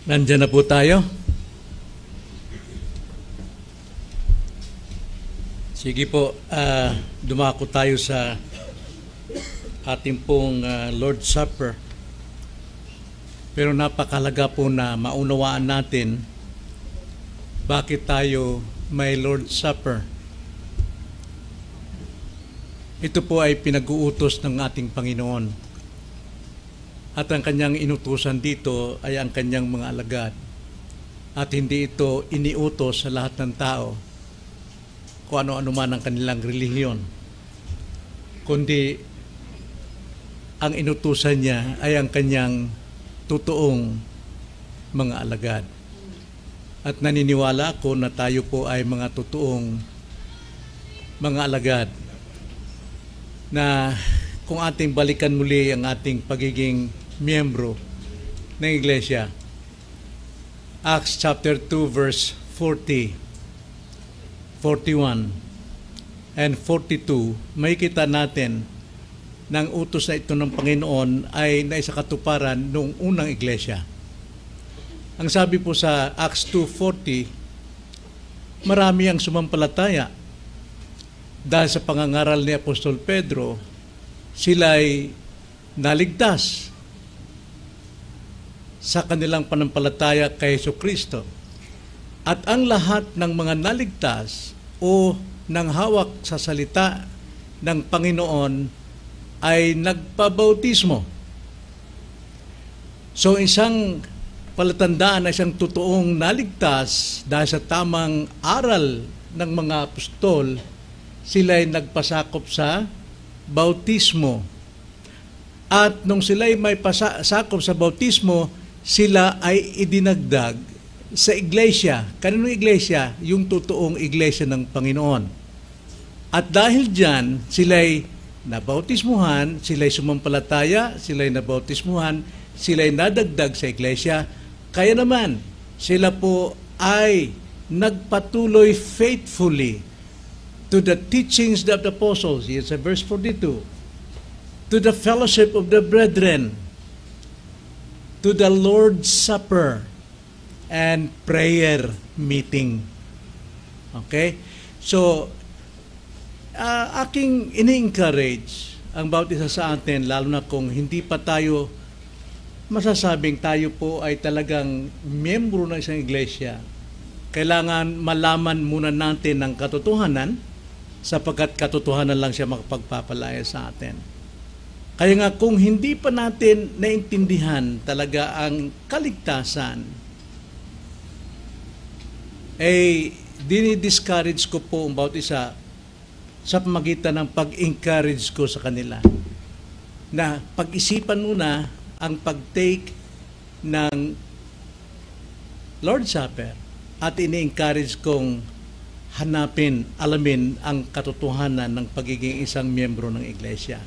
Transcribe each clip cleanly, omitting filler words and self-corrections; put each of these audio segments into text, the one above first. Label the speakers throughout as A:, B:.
A: Nandiyan na po tayo. Sige po, dumako tayo sa ating pong Lord's Supper. Pero napakahalaga po na maunawaan natin bakit tayo may Lord's Supper. Ito po ay pinag-uutos ng ating Panginoon. At ang kanyang inutusan dito ay ang kanyang mga alagad. At hindi ito iniutos sa lahat ng tao kung ano-ano man ang kanilang relihiyon. Kundi ang inutusan niya ay ang kanyang totoong mga alagad. At naniniwala ako na tayo po ay mga totoong mga alagad na kung ating balikan muli ang ating pagiging miyembro ng Iglesia. Acts chapter 2 verse 40, 41, and 42, may kita natin ng utos na ito ng Panginoon ay naisakatuparan noong unang Iglesia. Ang sabi po sa Acts 2:40, marami ang sumampalataya dahil sa pangangaral ni Apostol Pedro, sila'y naligtas sa kanilang panampalataya kay Jesucristo. At ang lahat ng mga naligtas o nang hawak sa salita ng Panginoon ay nagpabautismo. So isang palatandaan na isang totoong naligtas dahil sa tamang aral ng mga apostol, sila ay nagpasakop sa bautismo. At nung sila ay may pasakop sa bautismo, sila ay idinagdag sa iglesia. Kaninong iglesia? Yung totoong iglesia ng Panginoon. At dahil dyan, sila ay nabautismuhan, sila ay sumampalataya, sila ay nabautismuhan, sila ay nadagdag sa iglesia. Kaya naman, sila po ay nagpatuloy faithfully to the teachings of the apostles. Yes, verse 42. To the fellowship of the brethren, to the Lord's Supper, and prayer meeting. Okay? So, aking ini-encourage ang bawat isa sa atin, lalo na kung hindi pa tayo masasabing tayo po ay talagang miyembro ng isang iglesia, kailangan malaman muna natin ang katotohanan, sapagkat katotohanan lang siya makapagpapalaya sa atin. Kaya nga kung hindi pa natin naintindihan talaga ang kaligtasan, dinidiscourage ko po ang bawat isa sa pamagitan ng pag-encourage ko sa kanila na pag-isipan muna ang pag-take ng Lord's Supper at ini-encourage kong hanapin, alamin ang katotohanan ng pagiging isang miyembro ng iglesia.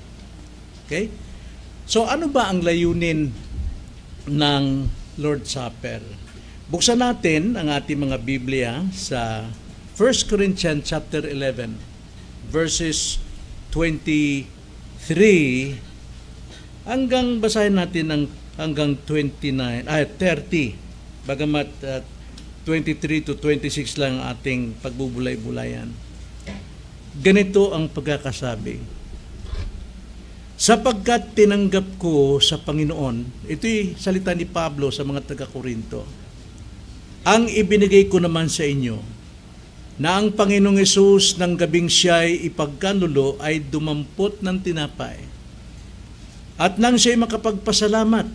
A: Okay? So ano ba ang layunin ng Lord's Supper? Buksan natin ang ating mga Biblia sa 1 Corinthians chapter 11 verses 23 hanggang basahin natin hanggang 30, bagamat 23 to 26 lang ang ating pagbubulay-bulayan. Ganito ang pagkakasabi. Sapagkat tinanggap ko sa Panginoon, ito'y salita ni Pablo sa mga taga-Korinto, ang ibinigay ko naman sa inyo, na ang Panginoong Hesus ng gabing siya'y ipagkanulo ay dumampot ng tinapay. At nang siya'y makapagpasalamat,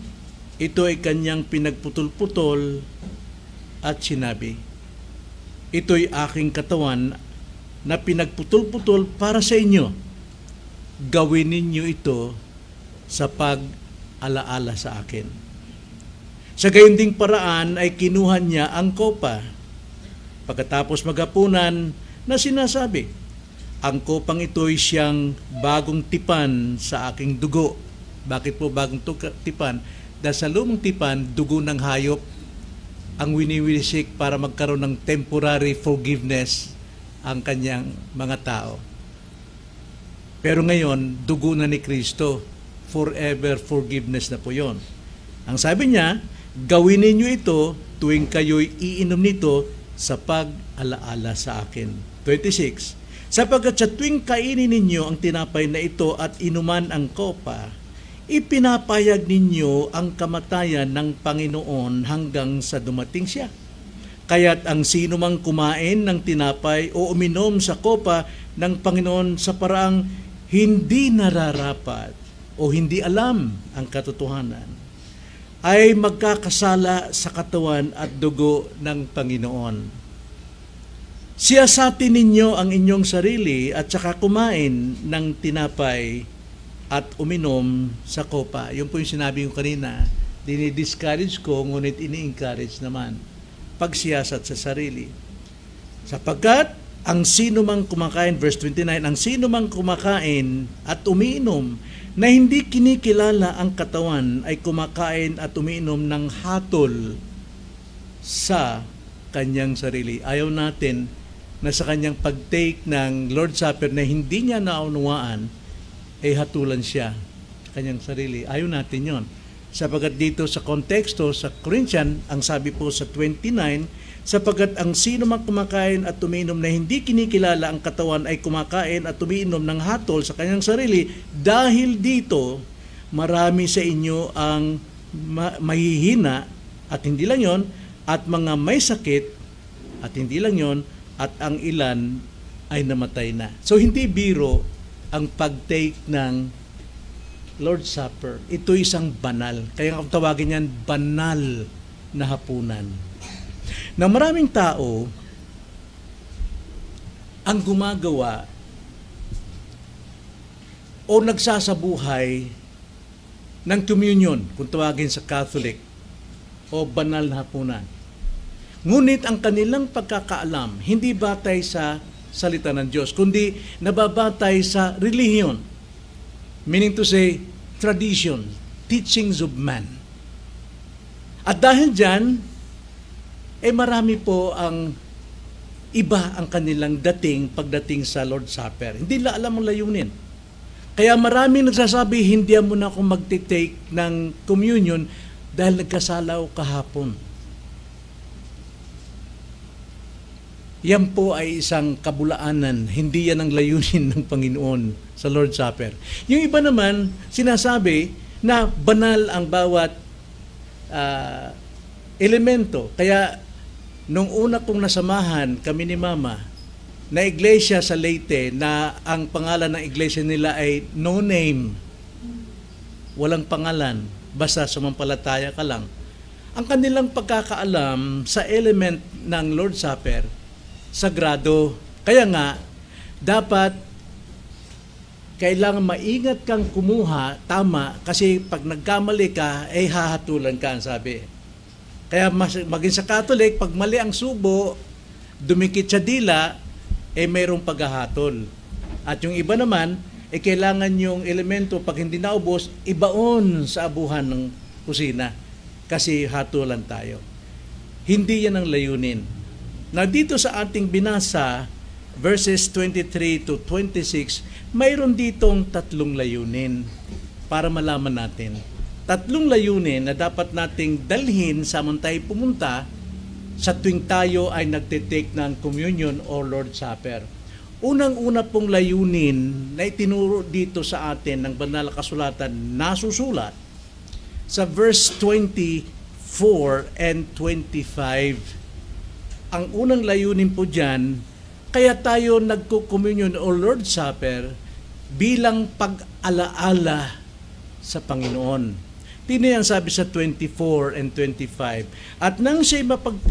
A: ito ay kanyang pinagputol-putol at sinabi, ito'y aking katawan na pinagputol-putol para sa inyo. Gawin ninyo ito sa pag-alaala sa akin. Sa gayon ding paraan ay kinuha niya ang kopa. Pagkatapos maghapunan na sinasabi, ang kopang ito'y siyang bagong tipan sa aking dugo. Bakit po bagong tipan? Dahil sa lumang tipan, dugo ng hayop ang winiwisik para magkaroon ng temporary forgiveness ang kanyang mga tao. Pero ngayon, dugo na ni Kristo, forever forgiveness na po yon. Ang sabi niya, Gawin ninyo ito tuwing kayo'y iinom nito sa pag-alaala sa akin. 26. Sapagkat sa tuwing kainin ninyo ang tinapay na ito at inuman ang kopa, ipinapayag ninyo ang kamatayan ng Panginoon hanggang sa dumating siya. Kaya't ang sino mang kumain ng tinapay o uminom sa kopa ng Panginoon sa paraang hindi nararapat o hindi alam ang katotohanan, ay magkakasala sa katawan at dugo ng Panginoon. Siyasatin ninyo ang inyong sarili at saka kumain ng tinapay at uminom sa kopa. Yun po yung sinabi ko kanina, dinidiscourage ko, ngunit ini-encourage naman. Pagsiyasat sa sarili. Sapagkat ang sino mang kumakain, verse 29, ang sino mang kumakain at umiinom na hindi kinikilala ang katawan ay kumakain at umiinom ng hatol sa kanyang sarili. Ayaw natin na sa kanyang pag-take ng Lord's Supper na hindi niya naunawaan, ay hatulan siya sa kanyang sarili. Ayaw natin yon. Sapagkat dito sa konteksto, sa Corinthian, ang sabi po sa 29, sapagkat ang sino mang kumakain at umiinom na hindi kinikilala ang katawan ay kumakain at umiinom ng hatol sa kanyang sarili, dahil dito marami sa inyo ang mahihina at hindi lang yon, at mga may sakit at hindi lang yon, at ang ilan ay namatay na. So hindi biro ang pag-take ng Lord's Supper. Ito isang banal. Kaya ang tawagin yan, banal na hapunan. Na maraming tao ang gumagawa o nagsasabuhay ng communion, kung tawagin sa Catholic, o banal na hapunan. Ngunit ang kanilang pagkakaalam, hindi batay sa salita ng Diyos, kundi nababatay sa relihiyon. Meaning to say, tradition, teachings of man. At dahil dyan, marami po ang iba ang kanilang pagdating sa Lord's Supper. Hindi nila alam ang layunin. Kaya marami nagsasabi, hindi mo na akong magtitake ng communion dahil nagkasala ako kahapon. Yan po ay isang kabulaanan. Hindi yan ang layunin ng Panginoon sa Lord's Supper. Yung iba naman, sinasabi na banal ang bawat elemento. Kaya nung una kong nasamahan kami ni Mama na iglesia sa Leyte na ang pangalan ng iglesia nila ay no name. Walang pangalan. Basta sumampalataya ka lang. Ang kanilang pagkakaalam sa element ng Lord's Supper, sagrado. Kaya nga, dapat kailangan maingat kang kumuha, tama, kasi pag nagkamali ka, hahatulan ka, ang sabi. Kaya maging sa Catholic, pag mali ang subo, dumikit sa dila, mayroong paghahatol. At yung iba naman, kailangan yung elemento, pag hindi naubos, ibaon sa abuhan ng kusina. Kasi hatulan tayo. Hindi yan ang layunin. Na dito sa ating binasa, verses 23 to 26, mayroon ditong tatlong layunin para malaman natin. Tatlong layunin na dapat nating dalhin samantay pumunta sa tuwing tayo ay nagtitake ng communion o Lord's Supper. Unang-una pong layunin na itinuro dito sa atin ng banal na kasulatan nasusulat sa verse 24 and 25. Ang unang layunin po dyan, kaya tayo nagko-communion o Lord's Supper bilang pag-alaala sa Panginoon. Tino yan sabi sa 24 and 25. At nang siya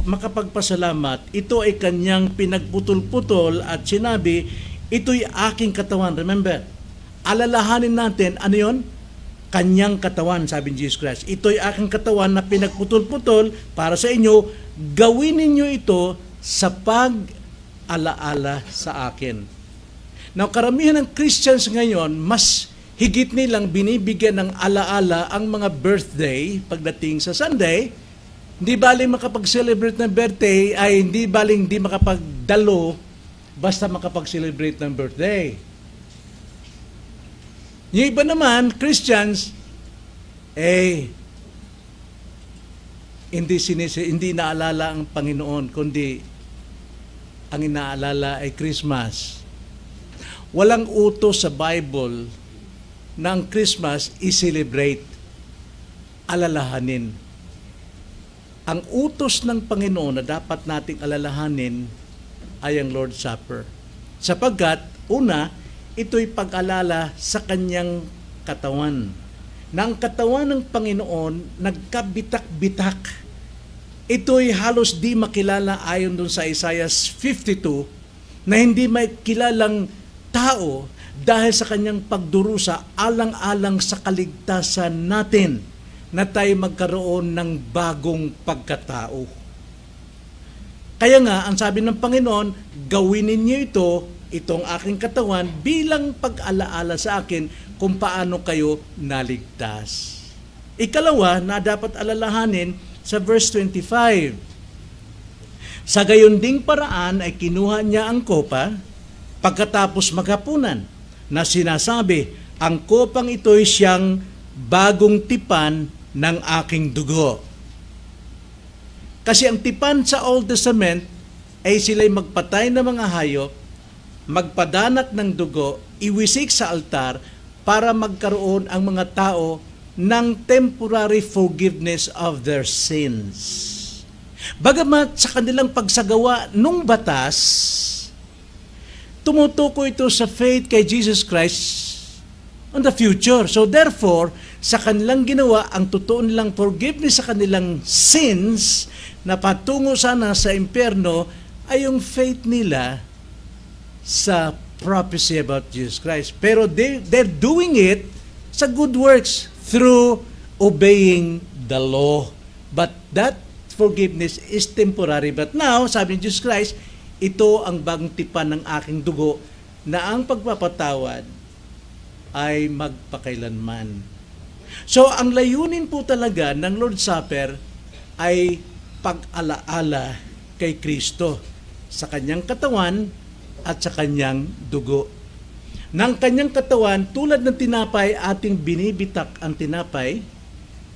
A: makapagpasalamat, ito ay kanyang pinagputol-putol at sinabi, ito'y aking katawan. Remember, alalahanin natin, ano yon? Kanyang katawan, sabi ni Jesus Christ. Ito'y aking katawan na pinagputol-putol para sa inyo. Gawin ninyo ito sa pag-alaala sa akin. Now, karamihan ng Christians ngayon, mas higit nilang binibigyan ng alaala ang mga birthday pagdating sa Sunday. Hindi baling makapag-celebrate ng birthday ay hindi baling hindi makapagdalo basta makapag-celebrate ng birthday. Yung iba naman, Christians, hindi inaalala ang Panginoon, kundi ang inaalala ay Christmas. Walang utos sa Bible na ang Christmas i-celebrate, alalahanin. Ang utos ng Panginoon na dapat nating alalahanin ay ang Lord's Supper. Sapagkat, una, ito'y pag-alala sa kanyang katawan. Na ang katawan ng Panginoon nagkabitak-bitak. Ito'y halos di makilala ayon dun sa Isaiah 52 na hindi may kilalang tao dahil sa kanyang pagdurusa alang-alang sa kaligtasan natin na tayo magkaroon ng bagong pagkatao. Kaya nga, ang sabi ng Panginoon, gawin ninyo itong aking katawan bilang pag-alaala sa akin kung paano kayo naligtas. Ikalawa na dapat alalahanin sa verse 25. Sa gayon ding paraan ay kinuha niya ang kopa pagkatapos maghapunan na sinasabi, ang kopang ito'y siyang bagong tipan ng aking dugo. Kasi ang tipan sa Old Testament ay sila'y magpatay ng mga hayop, magpadanat ng dugo, iwisik sa altar para magkaroon ang mga tao ng temporary forgiveness of their sins. Bagamat sa kanilang pagsagawa nung batas, tumutukoy ito sa faith kay Jesus Christ on the future. So therefore, sa kanilang ginawa, ang totoo nilang forgiveness sa kanilang sins na patungo sana sa impyerno ay yung faith nila sa prophecy about Jesus Christ. Pero they're doing it sa good works through obeying the law. But that forgiveness is temporary. But now, sabi ni Jesus Christ, ito ang bagong tipan ng aking dugo na ang pagpapatawad ay magpakailanman. So, ang layunin po talaga ng Lord's Supper ay pag-alaala kay Kristo sa kanyang katawan at sa kanyang dugo. Ng kanyang katawan, tulad ng tinapay, ating binibitak ang tinapay,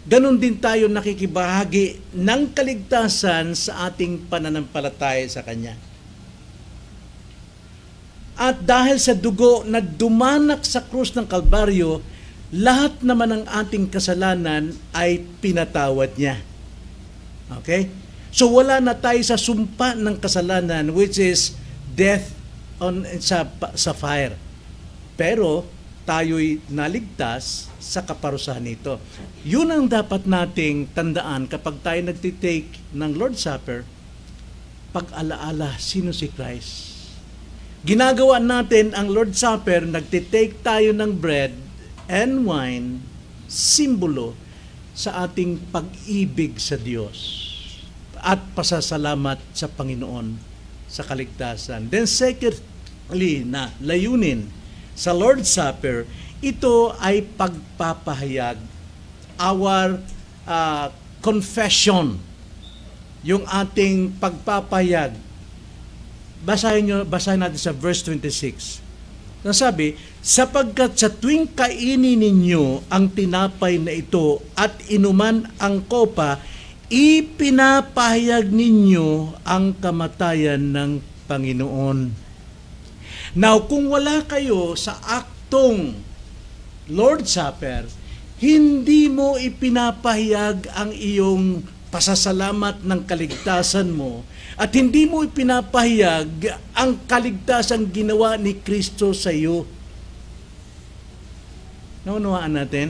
A: ganon din tayo nakikibahagi ng kaligtasan sa ating pananampalataya sa Kanya. At dahil sa dugo na dumanak sa krus ng Kalbaryo, lahat naman ng ating kasalanan ay pinatawad niya. Okay? So wala na tayo sa sumpa ng kasalanan, which is death sa fire. Pero tayo'y naligtas sa kaparusahan nito. Yun ang dapat nating tandaan kapag tayo nagtitake ng Lord's Supper, pag-alaala sino si Christ. Ginagawa natin ang Lord's Supper, nagtitake tayo ng bread and wine, simbolo sa ating pag-ibig sa Diyos at pasasalamat sa Panginoon sa kaligtasan. Then secondly na layunin sa Lord's Supper, ito ay pagpapahayag, our confession, yung ating pagpapahayag. Basahin natin sa verse 26. Nasabi, sapagkat sa tuwing kainin ninyo ang tinapay na ito at inuman ang kopa, ipinapahayag ninyo ang kamatayan ng Panginoon. Now, kung wala kayo sa aktong Lord's Supper, hindi mo ipinapahayag ang iyong pasasalamat ng kaligtasan mo at hindi mo ipinapahayag ang kaligtasan ginawa ni Kristo sa iyo. Naunawaan natin?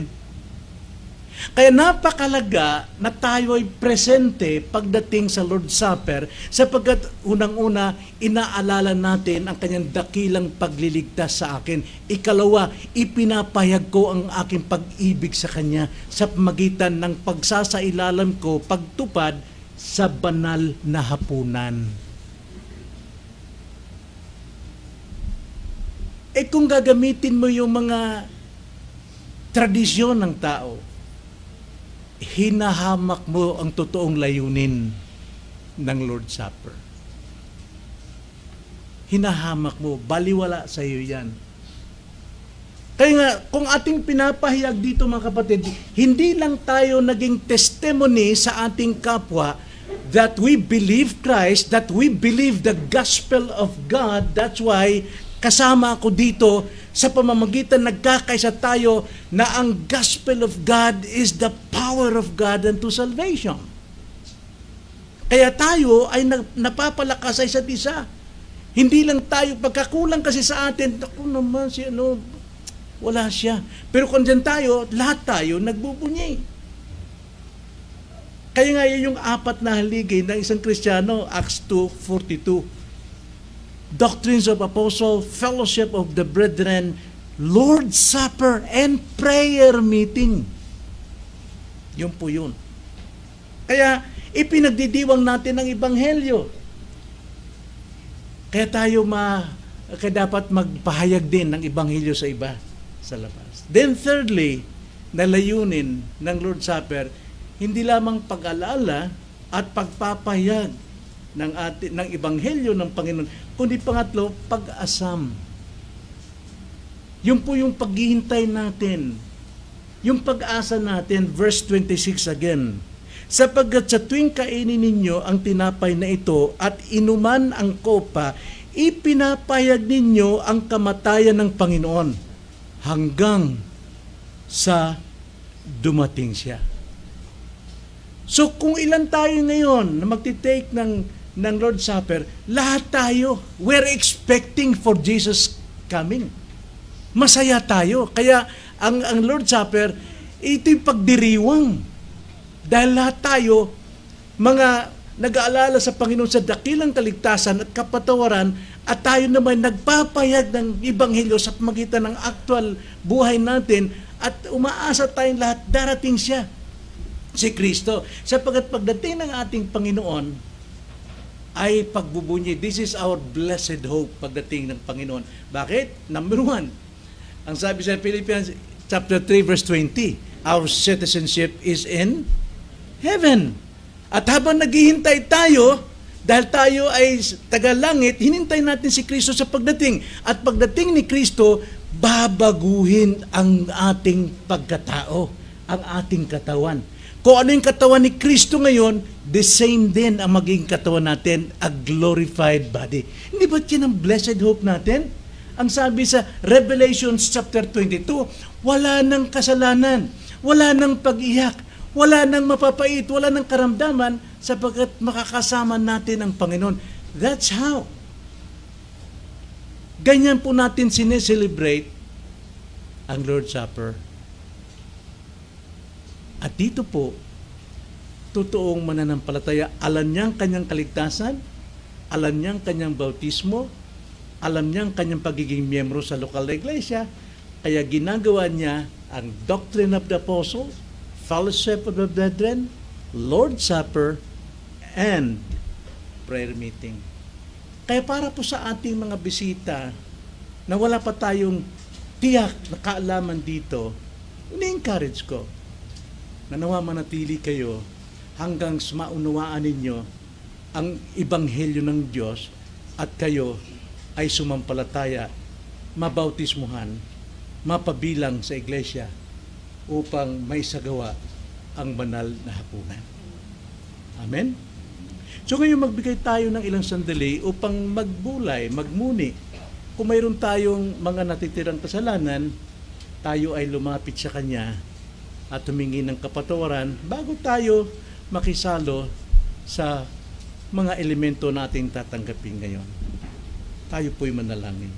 A: Kaya napakalaga na tayo ay presente pagdating sa Lord's Supper sapagkat unang-una, inaalala natin ang kanyang dakilang pagliligtas sa akin. Ikalawa, ipinapahayag ko ang aking pag-ibig sa kanya sa pamagitan ng pagsasailalim ko, pagtupad sa banal na hapunan. Kung gagamitin mo yung mga tradisyon ng tao, hinahamak mo ang totoong layunin ng Lord's Supper. Hinahamak mo, baliwala sa iyo yan. Kaya nga, kung ating pinapahayag dito mga kapatid, hindi lang tayo naging testimony sa ating kapwa that we believe Christ, that we believe the gospel of God. That's why kasama ako dito sa pamamagitan nagkakaisa tayo na ang gospel of God is the power of God unto salvation. Kaya tayo ay napapalakas sa isa't isa. Hindi lang tayo, pagkakulang kasi sa atin, ako naman si wala siya. Pero kung dyan tayo, lahat tayo nagbubunyi. Kaya nga yung 4 na haligi ng isang Kristiyano, Acts 2:42. Doctrines of Apostle, fellowship of the brethren, Lord's Supper, and prayer meeting. Yun po yun. Kaya ipinagdidiwang natin ang Ebanghelyo. Kaya tayo kaya dapat magpahayag din ng Ebanghelyo sa iba sa labas. Then thirdly, na layunin ng Lord's Supper, hindi lamang pag-alala at pagpapahayag ng Ebanghelyo ng Panginoon, kundi pangatlo, pag-asam. Yun po yung paghihintay natin. Yung pag-asa natin, verse 26 again. Sapagkat sa tuwing kainin ninyo ang tinapay na ito at inuman ang kopa, ipinapahayag ninyo ang kamatayan ng Panginoon hanggang sa dumating siya. So kung ilan tayo ngayon na magtitake ng Lord's Supper, lahat tayo, we're expecting for Jesus coming. Masaya tayo. Kaya ang Lord's Supper, ito'y pagdiriwang. Dahil lahat tayo, mga nag-aalala sa Panginoon sa dakilang kaligtasan at kapatawaran, at tayo naman nagpapayag ng Ebanghelyo sa pamagitan ng actual buhay natin, at umaasa tayong lahat darating siya, si Kristo. Sapagkat pagdating ng ating Panginoon ay pagbubunyi. This is our blessed hope pagdating ng Panginoon. Bakit? Number 1, ang sabi sa Philippians chapter 3 verse 20, our citizenship is in heaven. At habang naghihintay tayo, dahil tayo ay taga-langit, hinintay natin si Kristo sa pagdating. At pagdating ni Kristo, babaguhin ang ating pagkatao, ang ating katawan. Kung ano yung katawan ni Kristo ngayon, the same din ang maging katawan natin, a glorified body. Hindi ba yan ang blessed hope natin? Ang sabi sa Revelation chapter 22, wala nang kasalanan, wala nang pag-iyak, wala nang mapapait, wala nang karamdaman, sapagkat makakasama natin ang Panginoon. That's how. Ganyan po natin sineselebrate ang Lord's Supper. At dito po, totoong mananampalataya, alam niyang kanyang kaligtasan, alam niyang kanyang bautismo, alam niyang kanyang pagiging miyembro sa lokal na iglesia, kaya ginagawa niya ang Doctrine of the Apostles, Fellowship of the Brethren, Lord's Supper, and prayer meeting. Kaya para po sa ating mga bisita na wala pa tayong tiyak na kaalaman dito, ini-encourage ko na nawa manatili kayo hanggang maunawaan ninyo ang Ebanghelyo ng Diyos at kayo ay sumampalataya, mabautismuhan, mapabilang sa iglesia upang may sagawa ang banal na hapunan. Amen? So ngayon magbigay tayo ng ilang sandali upang magbulay, magmuni. Kung mayroon tayong mga natitirang kasalanan, tayo ay lumapit sa Kanya at humingi ng kapatawaran bago tayo makisalo sa mga elemento nating tatanggapin ngayon. Tayo po'y manalangin.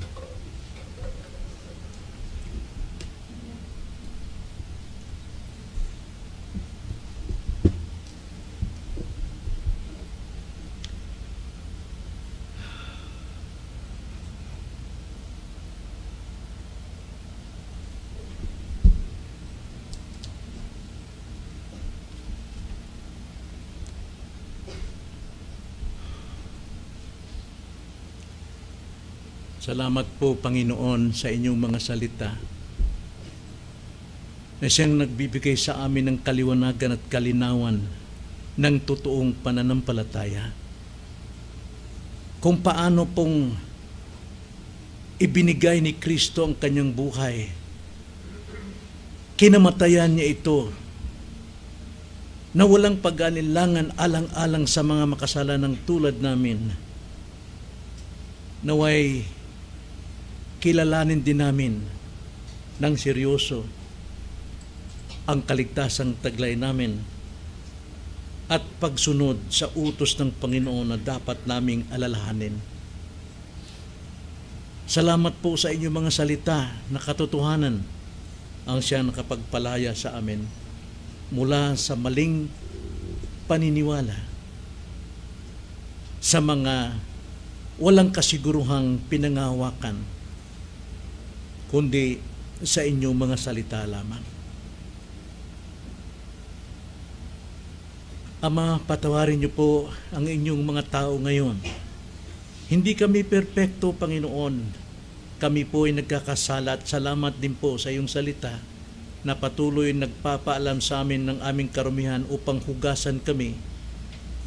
A: Salamat po, Panginoon, sa inyong mga salita na siyang nagbibigay sa amin ng kaliwanagan at kalinawan ng totoong pananampalataya. Kung paano pong ibinigay ni Kristo ang kanyang buhay kinamatayan niya ito na walang pag-anilangan alang-alang sa mga makasalanang tulad namin. Naway kilalanin din namin ng seryoso ang kaligtasang taglay namin at pagsunod sa utos ng Panginoon na dapat naming alalahanin. Salamat po sa inyong mga salita na katotohanan ang siya nakapagpalaya sa amin mula sa maling paniniwala, sa mga walang kasiguruhang pinangahawakan, kundi sa inyong mga salita lamang. Ama, patawarin niyo po ang inyong mga tao ngayon. Hindi kami perpekto, Panginoon. Kami po ay nagkakasala at salamat din po sa iyong salita na patuloy nagpapaalam sa amin ng aming karumihan upang hugasan kami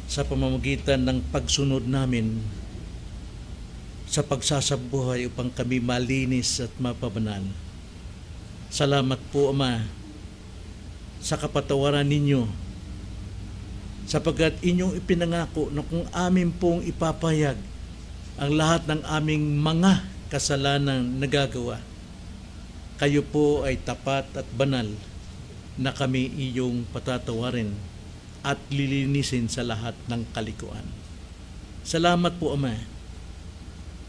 A: sa pamamagitan ng pagsunod namin sa pagsasabuhay upang kami malinis at mapabanal. Salamat po, Ama, sa kapatawaran ninyo, sapagkat inyong ipinangako na kung amin pong ipapahayag ang lahat ng aming mga kasalanang nagagawa, kayo po ay tapat at banal na kami iyong patatawarin at lilinisin sa lahat ng kalikuan. Salamat po, Ama,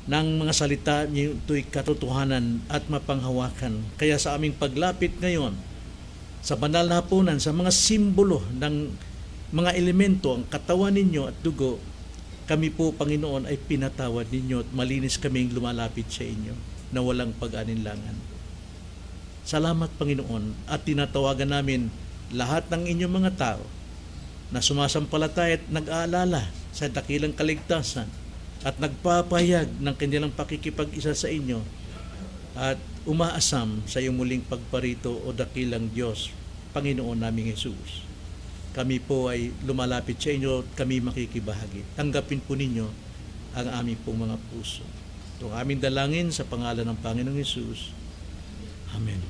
A: ng mga salita niyo ito'y katotohanan at mapanghawakan. Kaya sa aming paglapit ngayon sa banal na hapunan, sa mga simbolo ng mga elemento, ang katawan ninyo at dugo, kami po, Panginoon, ay pinatawad ninyo at malinis kaming lumalapit sa inyo na walang pag-aninlangan. Salamat, Panginoon, at tinatawagan namin lahat ng inyong mga tao na sumasampalataya at nag-aalala sa dakilang kaligtasan at nagpapahayag ng kanilang pakikipag-isa sa inyo at umaasam sa iyong muling pagparito o dakilang Diyos, Panginoon naming Jesus. Kami po ay lumalapit sa inyo at kami makikibahagi. Tanggapin po ninyo ang aming pong mga puso. Ito ang aming dalangin sa pangalan ng Panginoong Jesus. Amen.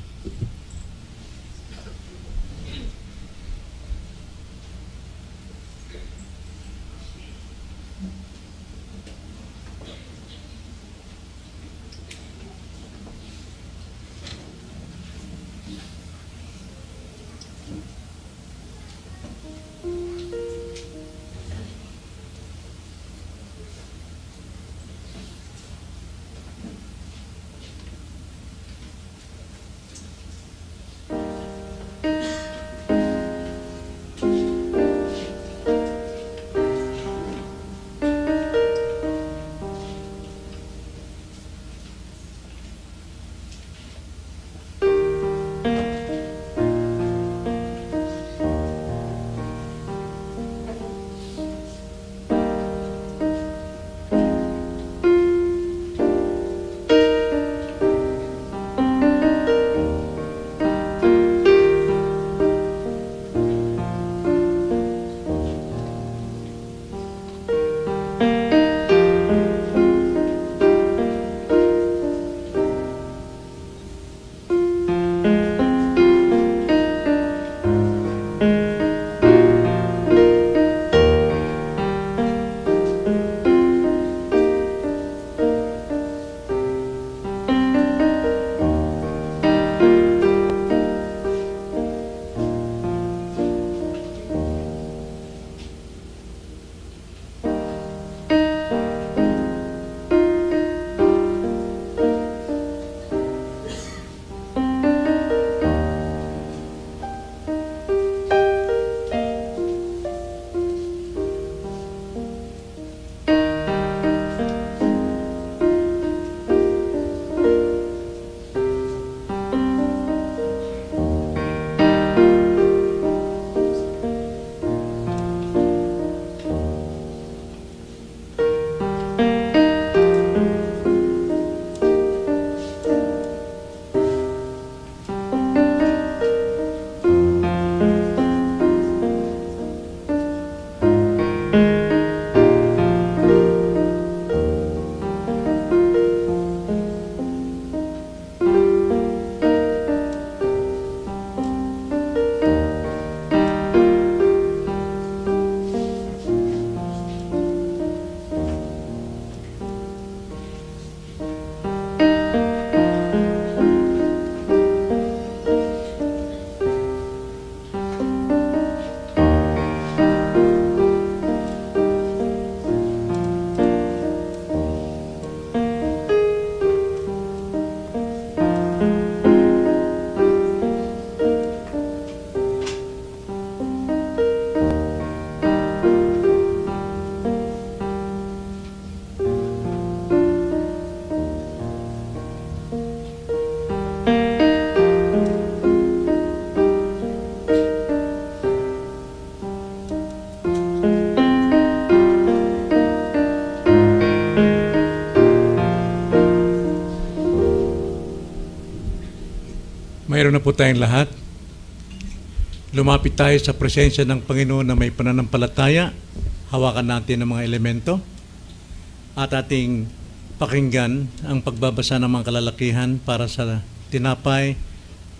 A: Mayroon na po tayong lahat. Lumapit tayo sa presensya ng Panginoon na may pananampalataya. Hawakan natin ang mga elemento at ating pakinggan ang pagbabasa ng mga kalalakihan para sa tinapay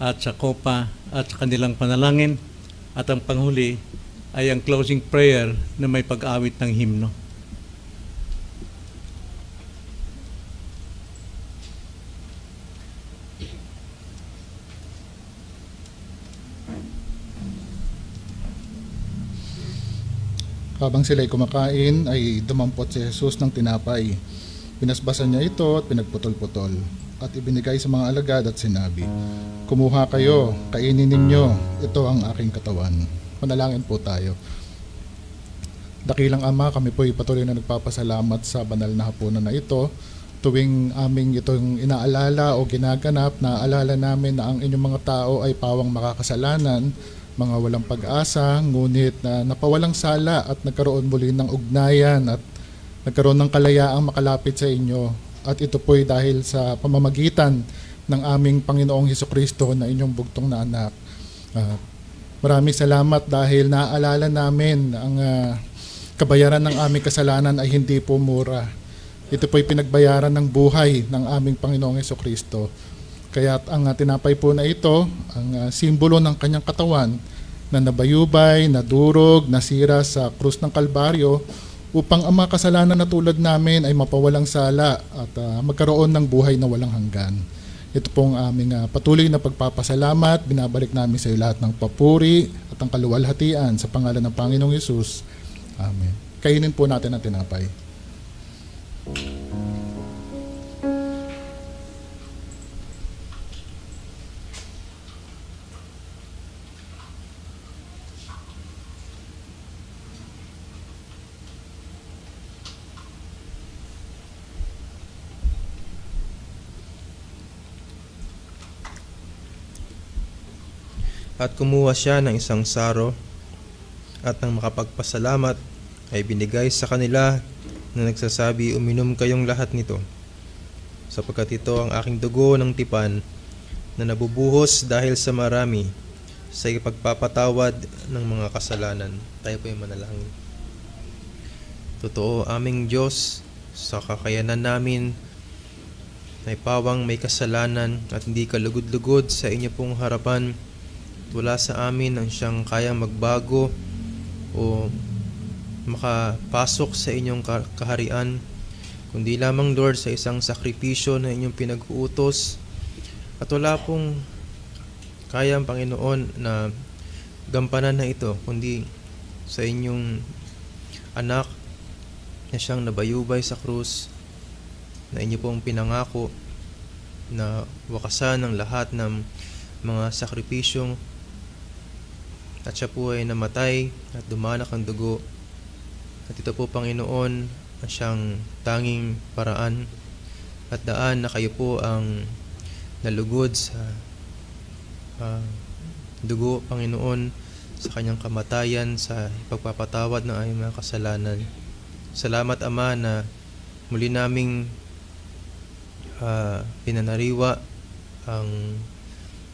A: at sa kopa at sa kanilang panalangin. At ang panghuli ay ang closing prayer na may pag-awit ng himno.
B: Habang sila'y kumakain, ay dumampot si Jesus ng tinapay. Pinasbasan niya ito at pinagputol-putol at ibinigay sa mga alagad at sinabi, "Kumuha kayo, kainin ninyo, ito ang aking katawan." Manalangin po tayo. Dakilang Ama, kami po ay patuloy na nagpapasalamat sa banal na hapunan na ito. Tuwing aming itong inaalala o ginaganap, naaalala namin na ang inyong mga tao ay pawang makakasalanan, mga walang pag-asa, ngunit na napawalang sala at nagkaroon muli ng ugnayan at nagkaroon ng kalayaang makalapit sa inyo. At ito po'y dahil sa pamamagitan ng aming Panginoong Hesukristo na inyong bugtong na anak. Maraming salamat dahil naaalala namin ang kabayaran ng aming kasalanan ay hindi po mura. Ito po'y pinagbayaran ng buhay ng aming Panginoong Hesukristo. Kaya ang tinapay po na ito, ang simbolo ng kanyang katawan na nabayubay, nadurog, nasira sa krus ng Kalbaryo upang ang mga kasalanan na tulad namin ay mapawalang sala at magkaroon ng buhay na walang hanggan. Ito pong aming patuloy na pagpapasalamat. Binabalik namin sa iyo lahat ng papuri at ang kaluwalhatian sa pangalan ng Panginoong Hesus. Amen. Kainin po natin ang tinapay.
C: At kumuha siya ng isang saro at nang makapagpasalamat ay binigay sa kanila na nagsasabi, "Uminom kayong lahat nito, sapagkat ito ang aking dugo ng tipan na nabubuhos dahil sa marami sa ipagpapatawad ng mga kasalanan." Tayo po yung manalangin. Totoo, aming Diyos, sa kakayanan namin ay pawang may kasalanan at hindi kalugod-lugod sa inyo pong harapan. Wala sa amin ang siyang kayang magbago o makapasok sa inyong kaharian, kundi lamang, Lord, sa isang sakripisyo na inyong pinag-uutos. At wala pong kayang, Panginoon, na gampanan na ito, kundi sa inyong anak na siyang nabayubay sa krus, na inyo pong pinangako na wakasan ng lahat ng mga sakripisyong, at siya po ay namatay at dumanak ang dugo. At ito po, Panginoon, ang siyang tanging paraan at daan na kayo po ang nalugod sa dugo, Panginoon, sa kanyang kamatayan, sa pagpapatawad ng aming mga kasalanan. Salamat, Ama, na muli naming pinanariwa ang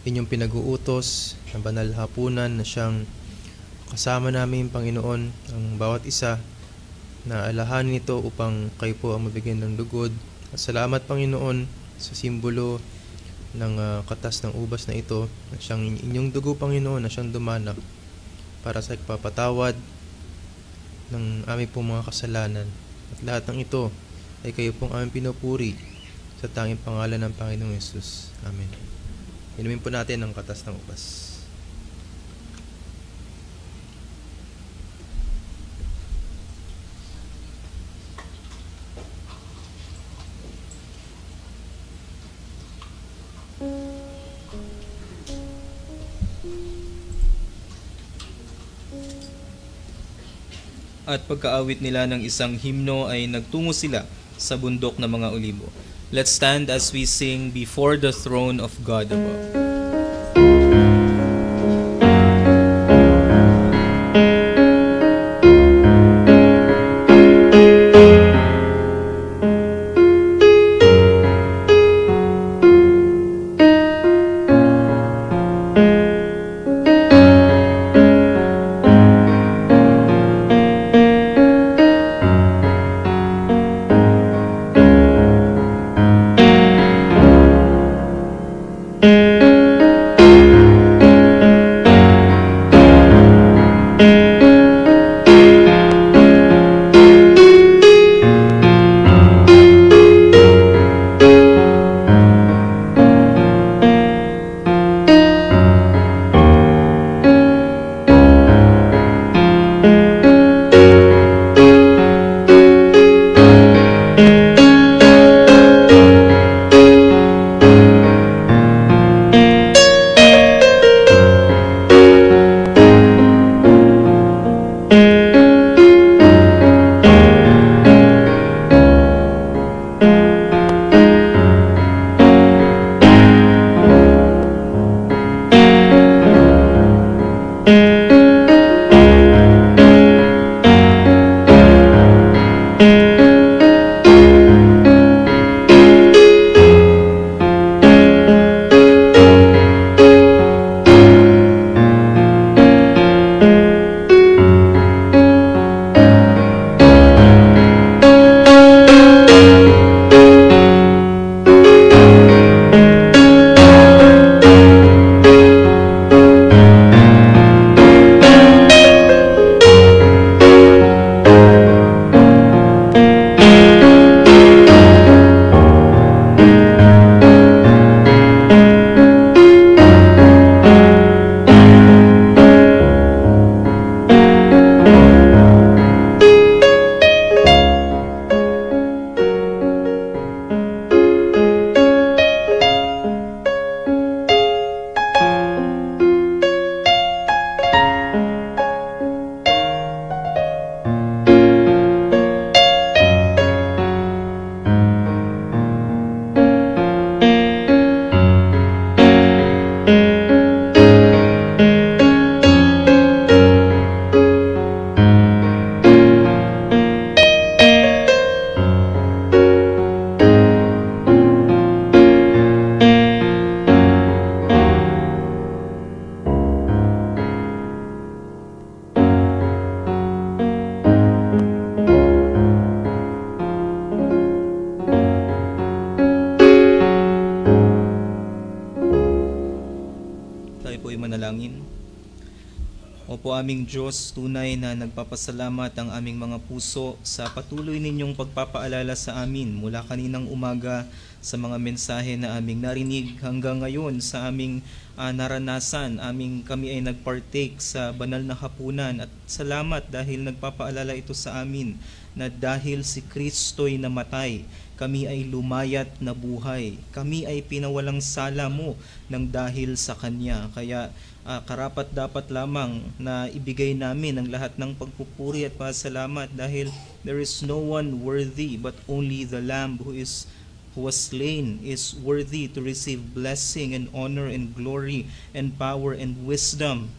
C: inyong pinag-uutos ng banal hapunan na siyang kasama namin, Panginoon, ang bawat isa na alahanin ito upang kayo po ang mabigyan ng lugod. At salamat, Panginoon, sa simbolo ng katas ng ubas na ito, na siyang inyong dugo, Panginoon, na siyang dumanak para sa ipapatawad ng aming pong mga kasalanan. At lahat ng ito ay kayo pong aming pinupuri sa tanging pangalan ng Panginoong Hesus. Amen. Inumin po natin ang katas ng ubas.
D: At pagkaawit nila ng isang himno ay nagtungo sila sa bundok ng mga olibo. Let's stand as we sing Before the Throne of God Above. manalangin. Opo aming Diyos, tunay na nagpapasalamat ang aming mga puso sa patuloy ninyong pagpapaalala sa amin mula kaninang umaga sa mga mensahe na aming narinig hanggang ngayon sa aming naranasan. Kami ay nagpartake sa banal na hapunan at salamat dahil nagpapaalala ito sa amin na dahil si Kristo'y namatay, kami ay lumayat na buhay. Kami ay pinawalang sala mo ng dahil sa Kanya. Kaya karapat dapat lamang na ibigay namin ang lahat ng pagpupuri at pasalamat dahil there is no one worthy but only the Lamb who was slain is worthy to receive blessing and honor and glory and power and wisdom.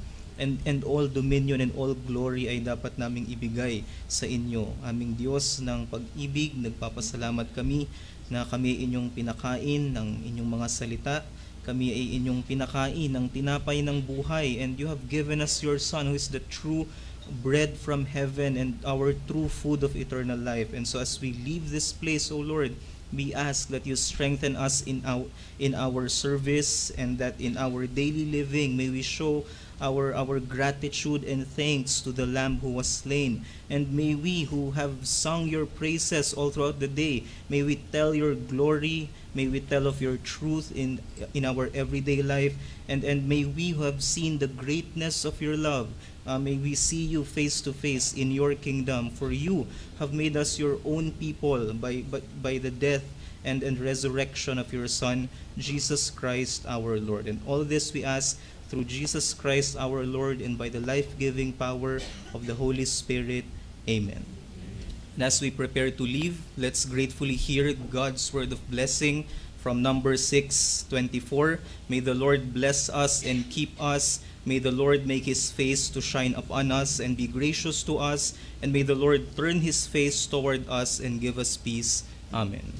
D: And all dominion and all glory ay dapat naming ibigay sa inyo. Aming Diyos ng pag-ibig, nagpapasalamat kami na kami inyong pinakain ng inyong mga salita. Kami ay inyong pinakain ng tinapay ng buhay. And you have given us your Son who is the true bread from heaven and our true food of eternal life. And so as we leave this place, O Lord, we ask that you strengthen us in our service and that in our daily living may we show our gratitude and thanks to the Lamb who was slain. And may we who have sung your praises all throughout the day, may we tell your glory, may we tell of your truth in our everyday life, and may we who have seen the greatness of your love, may we see you face to face in your kingdom. For you have made us your own people by the death and resurrection of your Son, Jesus Christ our Lord. And all this we ask through Jesus Christ our Lord and by the life-giving power of the Holy Spirit. Amen. And as we prepare to leave, let's gratefully hear God's word of blessing from Numbers 6:24. May the Lord bless us and keep us. May the Lord make His face to shine upon us and be gracious to us. And may the Lord turn His face toward us and give us peace. Amen.